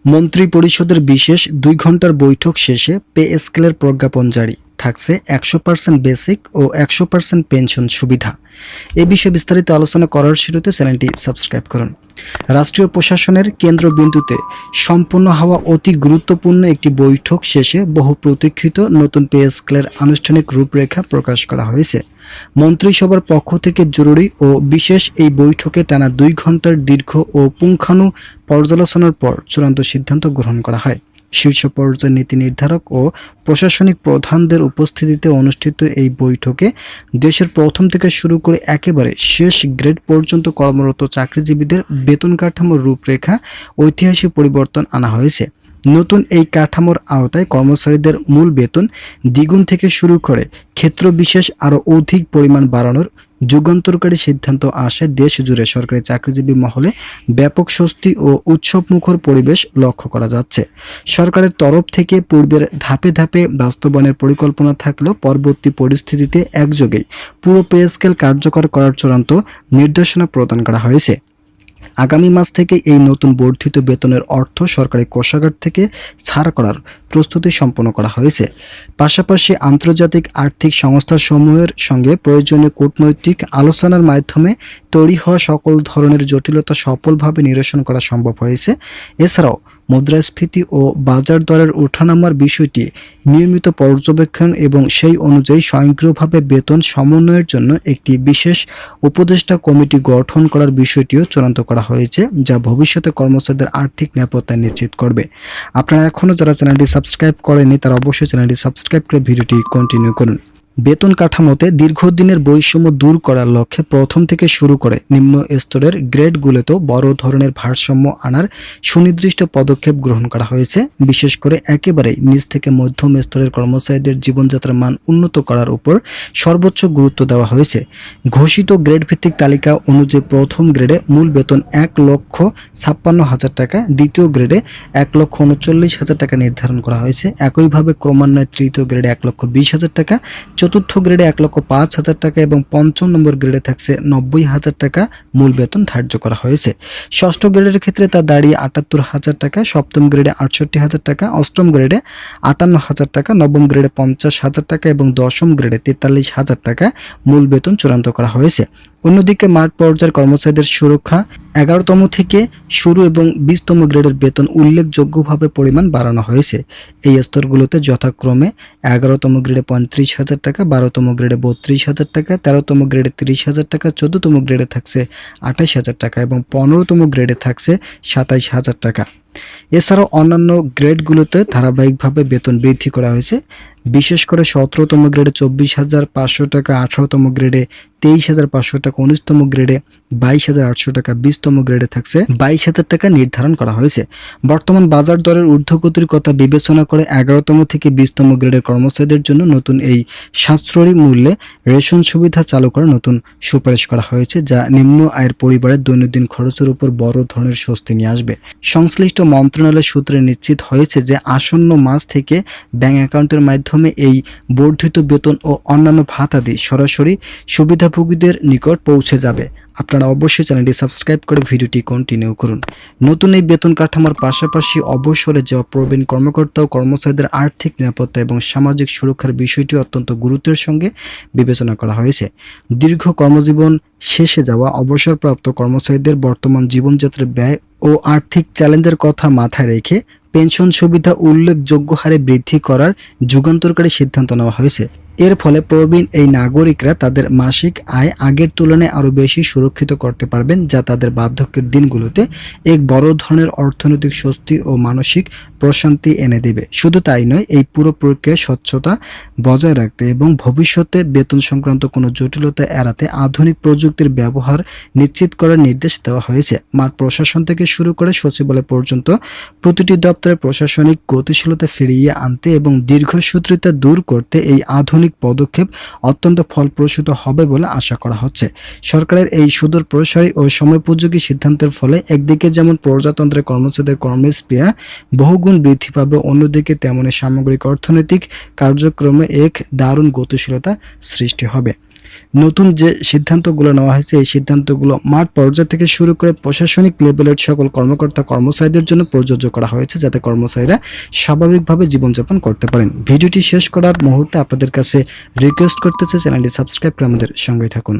মন্ত্রিপরিষদের বিশেষ ২ ঘণ্টার বৈঠক শেষে পে স্কেলের প্রজ্ঞাপন জারি। থাকছে ১০০% বেসিক ও ১০০% পেনশন সুবিধা। এ বিষয়ে বিস্তারিত আলোচনা করার শুরুতে চ্যানেলটি সাবস্ক্রাইব করুন। রাষ্ট্রীয় প্রশাসনের কেন্দ্রবিন্দুতে সম্পন্ন হওয়া অতি গুরুত্বপূর্ণ একটি বৈঠক শেষে বহু প্রতীক্ষিত নতুন পে স্কেলের আনুষ্ঠানিক রূপরেখা প্রকাশ করা হয়েছে। মন্ত্রিসভার পক্ষ থেকে জরুরি ও বিশেষ এই বৈঠকে টানা ২ ঘণ্টার দীর্ঘ ও পুঙ্খানু পর্যালোচনার পর চূড়ান্ত সিদ্ধান্ত গ্রহণ করা হয়। শীর্ষ পর্যায়ের নীতি নির্ধারক ও প্রশাসনিক প্রধানদের উপস্থিতিতে অনুষ্ঠিত এই বৈঠকে দেশের প্রথম থেকে শুরু করে একেবারে শেষ গ্রেড পর্যন্ত কর্মরত চাকরিজীবীদের বেতন কাঠামোর রূপরেখা ঐতিহাসিক পরিবর্তন আনা হয়েছে। নতুন এই কাঠামোর আওতায় কর্মচারীদের মূল বেতন দ্বিগুণ থেকে শুরু করে ক্ষেত্রবিশেষ আরও অধিক পরিমাণ বাড়ানোর যুগান্তরকারী সিদ্ধান্ত আসে দেশ জুড়ে সরকারি চাকরিজীবী মহলে ব্যাপক স্বস্তি ও উৎসবমুখর পরিবেশ লক্ষ্য করা যাচ্ছে। সরকারের তরফ থেকে পূর্বের ধাপে ধাপে বাস্তবায়নের পরিকল্পনা থাকলেও পরবর্তী পরিস্থিতিতে একযোগেই পুরো পে স্কেল কার্যকর করার চূড়ান্ত নির্দেশনা প্রদান করা হয়েছে। আগামী মাস থেকে এই নতুন বর্ধিত বেতনের অর্থ সরকারি কোষাগার থেকে ছাড় করার প্রস্তুতি সম্পন্ন করা হয়েছে। পাশাপাশি আন্তর্জাতিক আর্থিক সংস্থাসমূহের সঙ্গে প্রয়োজনীয় কূটনৈতিক আলোচনার মাধ্যমে তৈরি হওয়া সকল ধরনের জটিলতা সফলভাবে নিরসন করা সম্ভব হয়েছে। এছাড়াও মুদ্রাস্ফীতি ও বাজার দরের ওঠানামার বিষয়টি নিয়মিত পর্যবেক্ষণ এবং সেই অনুযায়ী স্বয়ংক্রিয়ভাবে বেতন সমন্বয়ের জন্য একটি বিশেষ উপদেষ্টা কমিটি গঠন করার বিষয়টিও চূড়ান্ত করা হয়েছে, যা ভবিষ্যতে কর্মচারীদের আর্থিক নিরাপত্তা নিশ্চিত করবে। আপনারা এখনও যারা চ্যানেলটি সাবস্ক্রাইব করেননি তারা অবশ্যই চ্যানেলটি সাবস্ক্রাইব করে ভিডিওটি কন্টিনিউ করুন। বেতন কাঠামোতে দীর্ঘদিনের বৈষম্য দূর করার লক্ষ্যে প্রথম থেকে শুরু করে নিম্ন স্তরের গ্রেডগুলোতেও বড় ধরনের ভারসাম্য আনার সুনির্দিষ্ট পদক্ষেপ গ্রহণ করা হয়েছে। বিশেষ করে একেবারেই নিচ থেকে মধ্যম স্তরের কর্মচারীদের জীবনযাত্রার মান উন্নত করার উপর সর্বোচ্চ গুরুত্ব দেওয়া হয়েছে। ঘোষিত গ্রেড ভিত্তিক তালিকা অনুযায়ী প্রথম গ্রেডে মূল বেতন ১,৫৬,০০০ টাকা, দ্বিতীয় গ্রেডে ১,৩৯,০০০ টাকা নির্ধারণ করা হয়েছে। একইভাবে ক্রমান্বয়ে তৃতীয় গ্রেডে ১,২০,০০০ টাকা, চতুর্থ গ্রেডে ১,০৫,০০০ টাকা এবং পঞ্চম নম্বর গ্রেডে থাকছে ৯০,০০০ টাকা মূল বেতন ধার্য করা হয়েছে। ষষ্ঠ গ্রেডের ক্ষেত্রে তা দাঁড়িয়ে ৭৮,০০০ টাকা, সপ্তম গ্রেডে ৬৮,০০০ টাকা, অষ্টম গ্রেডে ৫৮,০০০ টাকা, নবম গ্রেডে ৫০,০০০ টাকা এবং দশম গ্রেডে ৪৩,০০০ টাকা মূল বেতন চূড়ান্ত করা হয়েছে। অন্যদিকে মাঠ পর্যায়ের কর্মচারীদের সুরক্ষা ১১তম থেকে শুরু এবং ২০তম গ্রেডের বেতন উল্লেখযোগ্যভাবে পরিমাণ বাড়ানো হয়েছে। এই স্তরগুলোতে যথাক্রমে ১১তম গ্রেডে ৩৫,০০০ টাকা, ১২তম গ্রেডে ৩২,০০০ টাকা, ১৩তম গ্রেডে ৩০,০০০ টাকা, ১৪তম গ্রেডে থাকছে ২৮,০০০ টাকা এবং ১৫তম গ্রেডে থাকছে ২৭,০০০ টাকা। এছাড়াও অন্যান্য গ্রেডগুলোতে ধারাবাহিকভাবে বেতন বৃদ্ধি করা হয়েছে। বিশেষ করে ১৭তম গ্রেডে ২৪,৫০০ টাকা, ১৮তম গ্রেডে ২৩,৫০০ টাকা, ১৯তম গ্রেডে ২২,৮০০ টাকা, ২০তম গ্রেডে থাকছে ২২,০০০ টাকা নির্ধারণ করা হয়েছে। বর্তমান বাজার দরের ঊর্ধ্বগতির কথা বিবেচনা করে ১১তম থেকে ২০তম গ্রেডের কর্মচারীদের জন্য নতুন এই সাশ্রয়ী মূল্যে রেশন সুবিধা চালু করার নতুন সুপারিশ করা হয়েছে, যা নিম্ন আয়ের পরিবারের দৈনন্দিন খরচের উপর বড় ধরনের স্বস্তি নিয়ে আসবে। সংশ্লিষ্ট মন্ত্রণালয় সূত্রে নিশ্চিত হয়েছে যে আসন্ন মাস থেকে ব্যাংক অ্যাকাউন্টের মাধ্যমে এই বর্ধিত বেতন ও অন্যান্য ভাতাদি সরাসরি সুবিধাভোগীদের নিকট পৌঁছে যাবে। আপনারা অবশ্যই চ্যানেলটি সাবস্ক্রাইব করে ভিডিওটি কন্টিনিউ করুন। নতুন এই বেতন কাঠামোর পাশাপাশি অবসরে যাওয়া প্রবীণ কর্মকর্তা ও কর্মচারীদের আর্থিক নিরাপত্তা এবং সামাজিক সুরক্ষার বিষয়টি অত্যন্ত গুরুত্বের সঙ্গে বিবেচনা করা হয়েছে। দীর্ঘ কর্মজীবন শেষে যাওয়া অবসরপ্রাপ্ত কর্মচারীদের বর্তমান জীবনযাত্রার ব্যয় ও আর্থিক চ্যালেঞ্জের কথা মাথায় রেখে পেনশন সুবিধা উল্লেখযোগ্য হারে বৃদ্ধি করার যুগান্তরকারী সিদ্ধান্ত নেওয়া হয়েছে। এর ফলে প্রবীণ এই নাগরিকরা তাদের মাসিক আয় আগের তুলনায় আরও বেশি সুরক্ষিত করতে পারবেন, যা তাদের বার্ধক্যের দিনগুলোতে এক বড় ধরনের অর্থনৈতিক স্বস্তি ও মানসিক প্রশান্তি এনে দেবে। শুধু তাই নয়, এই পুরো প্রক্রিয়ায় স্বচ্ছতা বজায় রাখতে এবং ভবিষ্যতে বেতন সংক্রান্ত কোনো জটিলতা এড়াতে আধুনিক প্রযুক্তির ব্যবহার নিশ্চিত করার নির্দেশ দেওয়া হয়েছে। মাঠ প্রশাসন থেকে শুরু করে সচিবালয় পর্যন্ত প্রতিটি দপ্তরের প্রশাসনিক গতিশীলতা ফিরিয়ে আনতে এবং দীর্ঘসূত্রিতা দূর করতে এই আধুনিক পদক্ষেপ অত্যন্ত ফলপ্রসূ হবে বলে আশা করা হচ্ছে। সরকারের এই সুদূর প্রসারী ও সময়োপযোগী সিদ্ধান্তের ফলে একদিকে যেমন প্রজাতন্ত্রের কর্মচারীদের কর্মস্পৃহা বহুগুণ বৃদ্ধি পাবে, অন্যদিকে তেমনি সামগ্রিক অর্থনৈতিক কার্যক্রমে এক দারুণ গতিশীলতা সৃষ্টি হবে। নতুন যে সিদ্ধান্তগুলো নেওয়া হয়েছে এই সিদ্ধান্তগুলো মাঠ পর্যায় থেকে শুরু করে প্রশাসনিক লেভেলের সকল কর্মকর্তা কর্মচারীদের জন্য প্রযোজ্য করা হয়েছে, যাতে কর্মচারীরা স্বাভাবিকভাবে জীবনযাপন করতে পারেন। ভিডিওটি শেষ করার মুহূর্তে আপনাদের কাছে রিকোয়েস্ট করতেছে চ্যানেলটি সাবস্ক্রাইব করে আমাদের সঙ্গেই থাকুন।